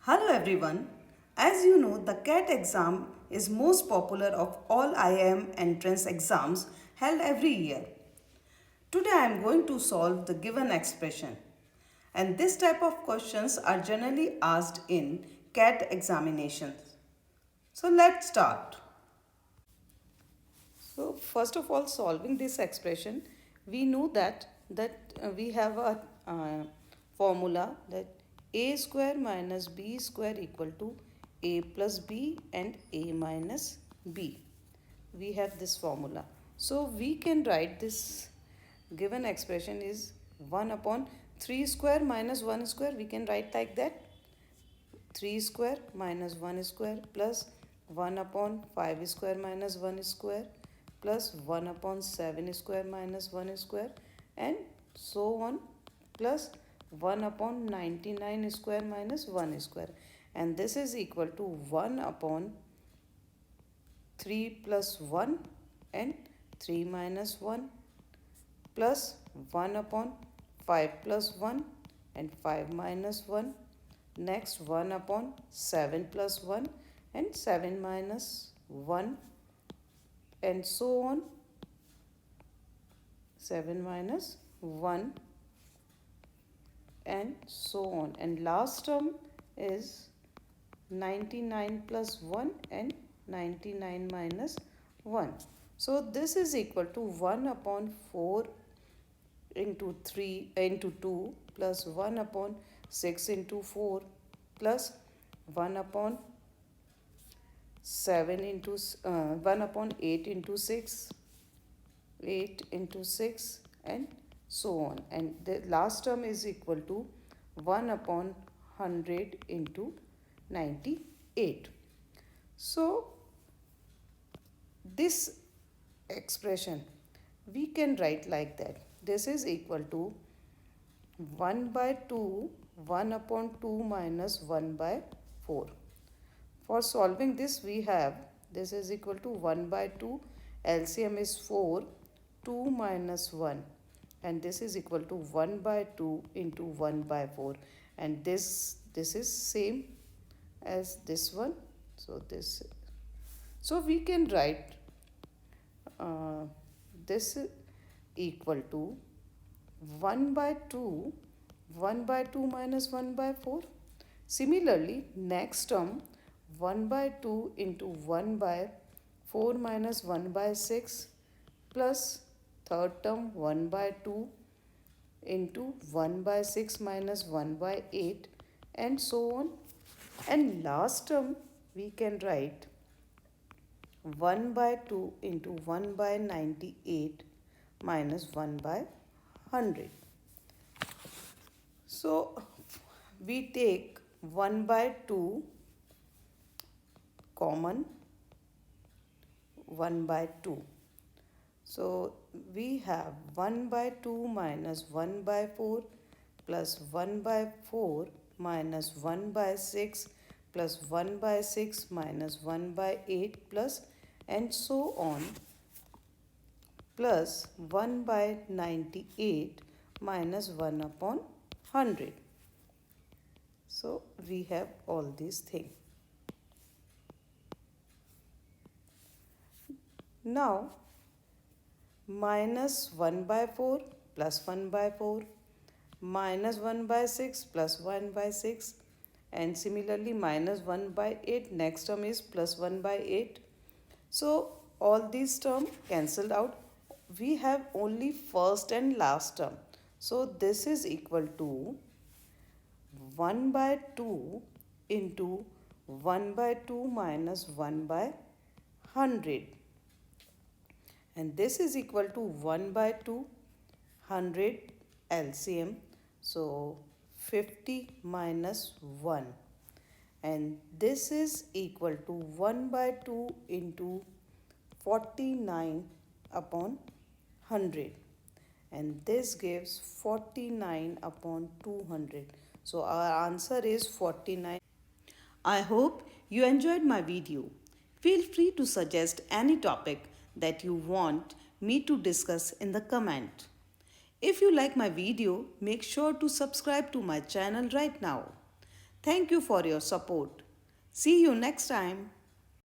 Hello everyone. As you know, the CAT exam is most popular of all IIM entrance exams held every year. Today I am going to solve the given expression. And this type of questions are generally asked in CAT examinations. So let's start. So first of all, solving this expression, we know that we have a formula that a square minus b square equal to a plus b and a minus b. We have this formula. So we can write this given expression is 1 upon 3 square minus 1 square. We can write like that. 3 square minus 1 square plus 1 upon 5 square minus 1 square plus 1 upon 7 square minus 1 square and so on plus 1 upon 99 square minus 1 square, and this is equal to 1 upon 3 plus 1 and 3 minus 1 plus 1 upon 5 plus 1 and 5 minus 1. Next 1 upon 7 plus 1 and 7 minus 1 and so on. 7 minus 1 and so on. And last term is 99 plus 1 and 99 minus 1. So this is equal to 1 upon 4 into 3 into 2 plus 1 upon 6 into 4 plus 1 upon 7 into 1 upon 8 into 6, 8 into 6 and so on, and the last term is equal to 1 upon 100 into 98. So this expression we can write like that. This is equal to 1 by 2, 1 upon 2 minus 1 by 4. For solving this, we have this is equal to 1 by 2, LCM is 4, 2 minus 1, and this is equal to 1 by 2 into 1 by 4, and this is same as this one. So we can write this equal to 1 by 2, 1 by 2 minus 1 by 4. Similarly, next term 1 by 2 into 1 by 4 minus 1 by 6 plus third term 1 by 2 into 1 by 6 minus 1 by 8 and so on. And last term we can write 1 by 2 into 1 by 98 minus 1 by 100. So we take 1 by 2 common, 1 by 2. So we have 1 by 2 minus 1 by 4 plus 1 by 4 minus 1 by 6 plus 1 by 6 minus 1 by 8 plus and so on plus 1 by 98 minus 1 upon 100. So we have all these things. Now minus 1 by 4 plus 1 by 4 minus 1 by 6 plus 1 by 6, and similarly minus 1 by 8, next term is plus 1 by 8. So all these terms cancelled out. We have only first and last term. So this is equal to 1 by 2 into 1 by 2 minus 1 by 100. And this is equal to 1 by 2, 100 LCM. So 50 minus 1. And this is equal to 1 by 2 into 49 upon 100. And this gives 49 upon 200. So our answer is 49. I hope you enjoyed my video. Feel free to suggest any topic that you want me to discuss in the comment. If you like my video, make sure to subscribe to my channel right now. Thank you for your support. See you next time.